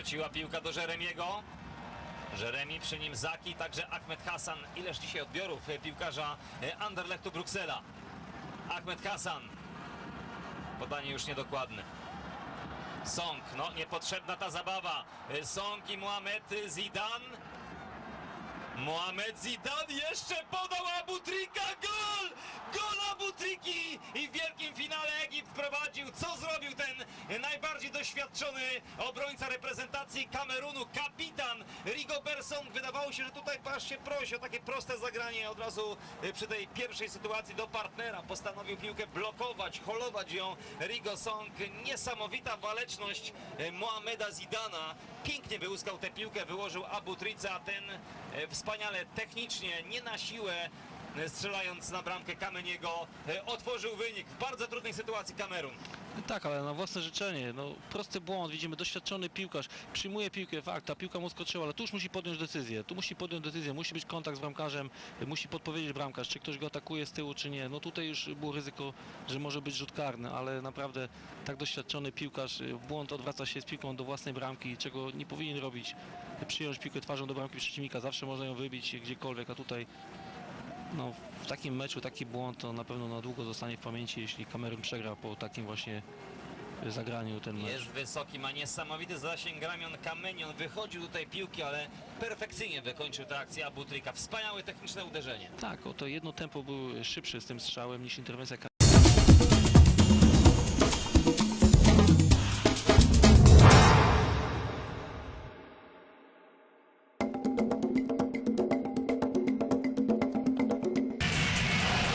Wróciła piłka do Jeremiego. Jeremi, przy nim Zaki, także Ahmed Hasan. Ileż dzisiaj odbiorów piłkarza Anderlechtu Bruksela. Ahmed Hasan. Podanie już niedokładne. Song, no niepotrzebna ta zabawa. Song i Mohamed Zidane. Mohamed Zidane jeszcze podał Abutrika, gol! Gol Abutriki i w wielkim finale Egipt prowadził. Co zrobił ten najbardziej doświadczony obrońca reprezentacji Kamerunu, kapitan Rigobert Song. Wydawało się, że tutaj patrzcie, prosi o takie proste zagranie od razu przy tej pierwszej sytuacji do partnera. Postanowił piłkę blokować, holować ją Rigo Song. Niesamowita waleczność Mohameda Zidana. Pięknie wyłuskał tę piłkę, wyłożył Abutrica, a ten wspaniale technicznie, nie na siłę, strzelając na bramkę Kameniego, otworzył wynik w bardzo trudnej sytuacji Kamerun. Tak, ale na własne życzenie, no prosty błąd, widzimy doświadczony piłkarz, przyjmuje piłkę, fakt, ta piłka mu skoczyła, ale tu już musi podjąć decyzję, musi być kontakt z bramkarzem, musi podpowiedzieć bramkarz, czy ktoś go atakuje z tyłu, czy nie. No tutaj już było ryzyko, że może być rzut karny, ale naprawdę tak doświadczony piłkarz w błąd odwraca się z piłką do własnej bramki, czego nie powinien robić, przyjąć piłkę twarzą do bramki przeciwnika, zawsze można ją wybić gdziekolwiek, a tutaj no, w takim meczu taki błąd to na pewno na długo zostanie w pamięci, jeśli Kamerun przegra po takim właśnie zagraniu ten mecz. Jest wysoki, ma niesamowity zasięg ramion Kamenion, wychodził do tej piłki, ale perfekcyjnie wykończył tę akcję Abutrika. Wspaniałe techniczne uderzenie. Tak, oto jedno tempo był szybsze z tym strzałem niż interwencja.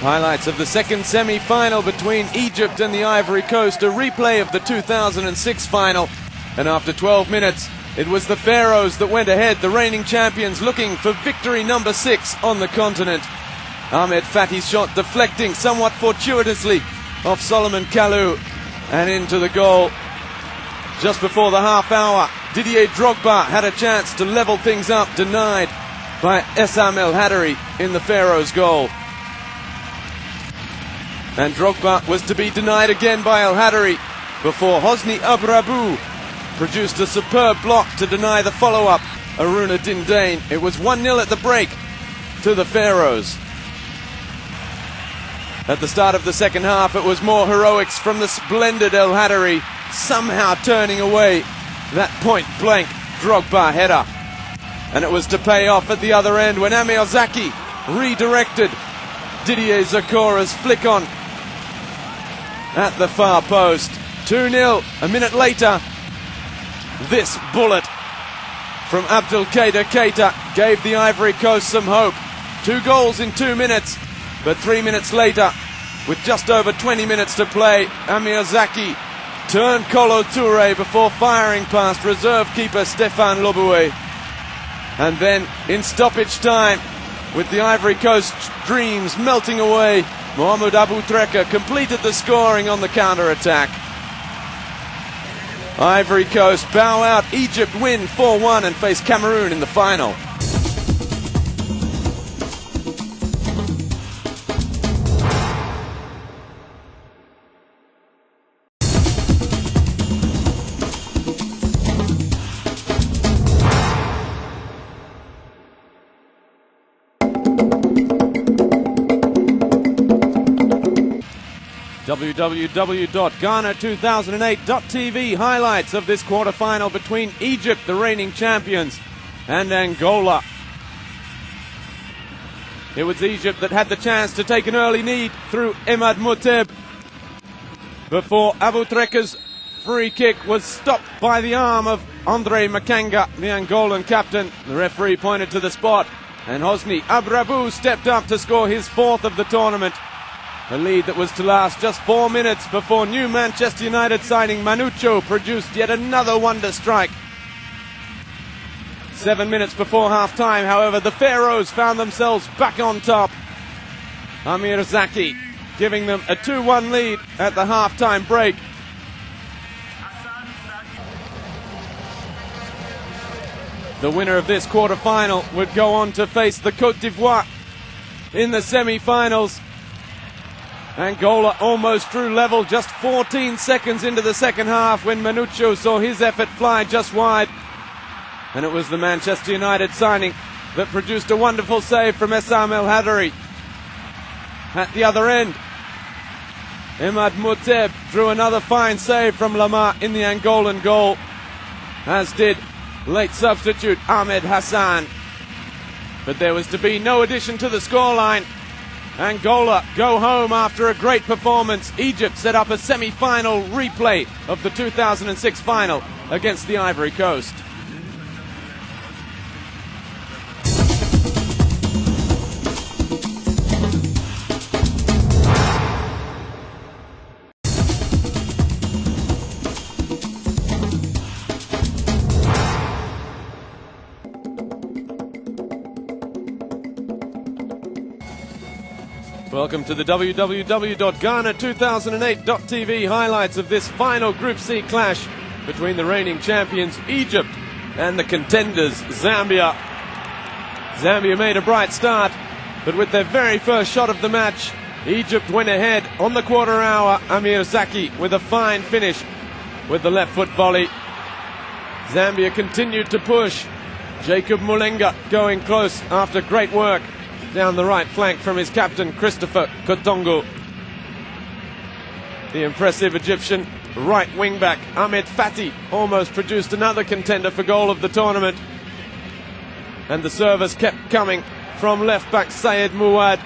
Highlights of the second semi-final between Egypt and the Ivory Coast, a replay of the 2006 final. And after 12 minutes, it was the Pharaohs that went ahead, the reigning champions looking for victory number 6 on the continent. Ahmed Fatty's shot deflecting somewhat fortuitously off Solomon Kalou and into the goal. Just before the half hour, Didier Drogba had a chance to level things up, denied by Essam El Hadary in the Pharaohs' goal. And Drogba was to be denied again by El Hadary before Hosni Abrabou produced a superb block to deny the follow-up. Aruna Dindane. It was 1-0 at the break to the Pharaohs. At the start of the second half, it was more heroics from the splendid El Hadary, somehow turning away that point-blank Drogba header. And it was to pay off at the other end when Amir Zaki redirected Didier Zakora's flick on at the far post. 2-0. A minute later, this bullet from Abdelkader Keita gave the Ivory Coast some hope. 2 goals in 2 minutes, but 3 minutes later, with just over 20 minutes to play, Amir Zaki turned Kolo Touré before firing past reserve keeper Stéphane Loboué. And then, in stoppage time, with the Ivory Coast dreams melting away, Mohamed Aboutrika completed the scoring on the counter-attack. Ivory Coast bow out, Egypt win 4-1 and face Cameroon in the final. www.ghana2008.tv highlights of this quarter-final between Egypt, the reigning champions, and Angola. It was Egypt that had the chance to take an early lead through Emad Muteb before Aboutrika's free kick was stopped by the arm of Andre Makanga, the Angolan captain. The referee pointed to the spot, and Hosni Abrabou stepped up to score his 4th of the tournament. A lead that was to last just 4 minutes before new Manchester United signing Manucho produced yet another wonder strike. 7 minutes before half-time, however, the Pharaohs found themselves back on top. Amir Zaki giving them a 2-1 lead at the half-time break. The winner of this quarter-final would go on to face the Côte d'Ivoire in the semi-finals. Angola almost drew level just 14 seconds into the second half when Manucho saw his effort fly just wide. And it was the Manchester United signing that produced a wonderful save from Essam El Hadary. At the other end, Emad Muteb drew another fine save from Lamar in the Angolan goal, as did late substitute Ahmed Hassan. But there was to be no addition to the scoreline. Angola go home after a great performance. Egypt set up a semi-final replay of the 2006 final against the Ivory Coast. Welcome to the www.ghana2008.tv highlights of this final Group C clash between the reigning champions Egypt and the contenders Zambia. Zambia made a bright start, but with their very first shot of the match, Egypt went ahead on the quarter hour. Amir Zaki with a fine finish with the left foot volley. Zambia continued to push. Jacob Mulenga going close after great work down the right flank from his captain Christopher Kotongo. The impressive Egyptian right wing back Ahmed Fati almost produced another contender for goal of the tournament, and the service kept coming from left back Sayed Mouad.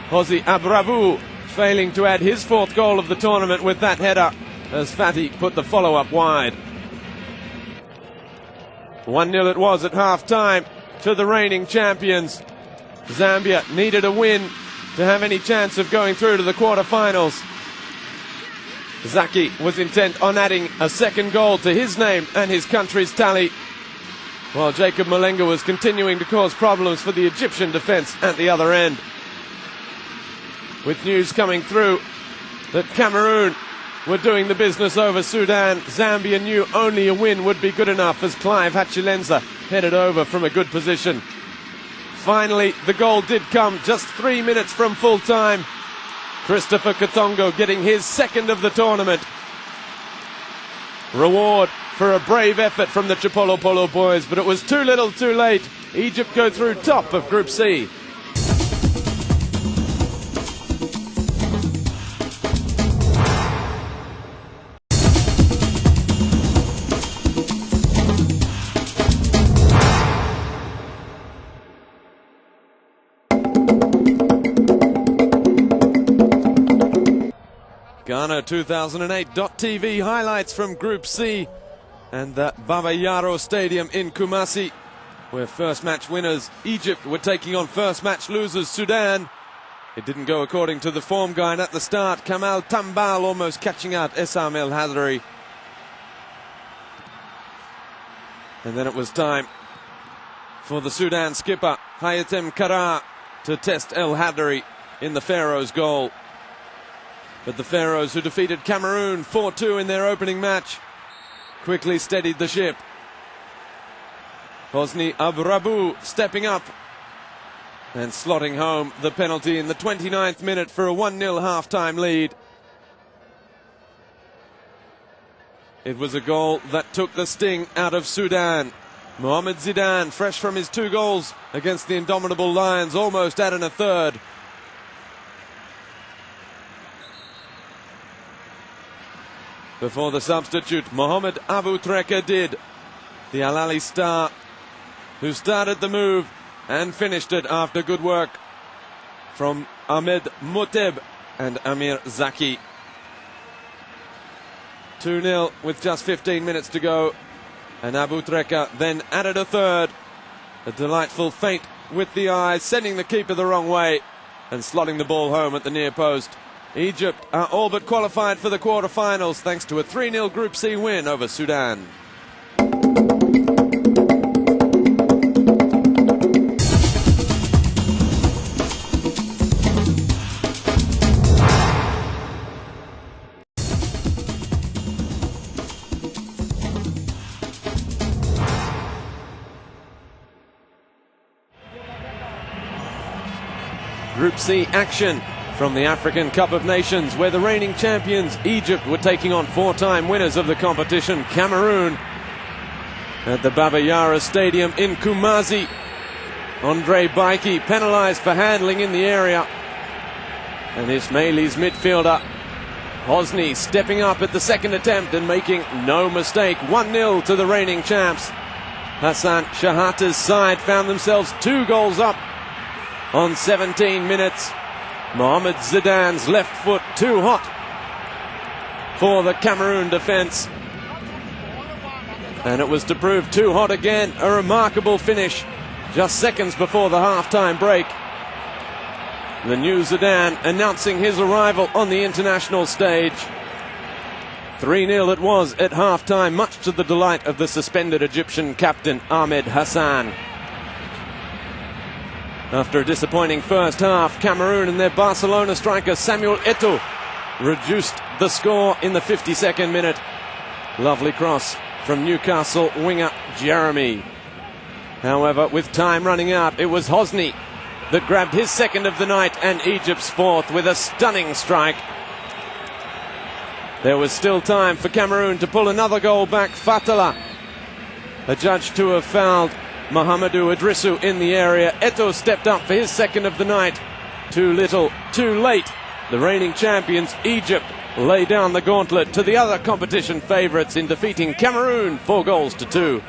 Hosi Abrabu failing to add his fourth goal of the tournament with that header as Fati put the follow-up wide. 1-0 it was at half-time to the reigning champions. Zambia needed a win to have any chance of going through to the quarter-finals. Zaki was intent on adding a second goal to his name and his country's tally, while Jacob Mulenga was continuing to cause problems for the Egyptian defence at the other end. With news coming through that Cameroon were doing the business over Sudan, Zambia knew only a win would be good enough as Clive Hachilenza headed over from a good position. Finally, the goal did come just 3 minutes from full time. Christopher Kotongo getting his second of the tournament. Reward for a brave effort from the Chipolo Polo boys, but it was too little too late. Egypt go through top of Group C. Ghana2008.tv highlights from Group C and that Baba Yaro Stadium in Kumasi, where first match winners Egypt were taking on first match losers Sudan. It didn't go according to the form guide at the start. Kamal Tambal almost catching out Essam El Hadary. And then it was time for the Sudan skipper Hayatem Kara to test El Hadary in the Pharaohs' goal. But the Pharaohs, who defeated Cameroon 4-2 in their opening match, quickly steadied the ship. Hosni Abrabu stepping up and slotting home the penalty in the 29th minute for a 1-0 half-time lead. It was a goal that took the sting out of Sudan. Mohamed Zidane, fresh from his 2 goals against the indomitable Lions, almost adding a third. Before the substitute, Mohamed Abu Treka did. The Al Ahly star, who started the move and finished it after good work from Ahmed Muteb and Amir Zaki. 2-0 with just 15 minutes to go, and Abu Treka then added a third. A delightful feint with the eyes, sending the keeper the wrong way and slotting the ball home at the near post. Egypt are all but qualified for the quarter-finals thanks to a 3-0 Group C win over Sudan. Group C action from the African Cup of Nations, where the reigning champions Egypt were taking on 4-time winners of the competition Cameroon. at the Baba Yara Stadium in Kumasi. Andre Baiki penalised for handling in the area. And Ismaili's midfielder, Hosni, stepping up at the second attempt and making no mistake. 1-0 to the reigning champs. Hassan Shahata's side found themselves 2 goals up on 17 minutes. Mohamed Zidane's left foot too hot for the Cameroon defence. And it was to prove too hot again. A remarkable finish just seconds before the half-time break. The new Zidane announcing his arrival on the international stage. 3-0 it was at half-time, much to the delight of the suspended Egyptian captain Ahmed Hassan. After a disappointing first half, Cameroon and their Barcelona striker Samuel Eto'o reduced the score in the 52nd minute. Lovely cross from Newcastle winger Jeremy. However, with time running out, it was Hosni that grabbed his second of the night and Egypt's fourth with a stunning strike. There was still time for Cameroon to pull another goal back. Fatala, adjudged to have fouled Mahamadou Idrissou in the area. Eto'o stepped up for his second of the night. Too little, too late. The reigning champions, Egypt, lay down the gauntlet to the other competition favourites in defeating Cameroon 4-2.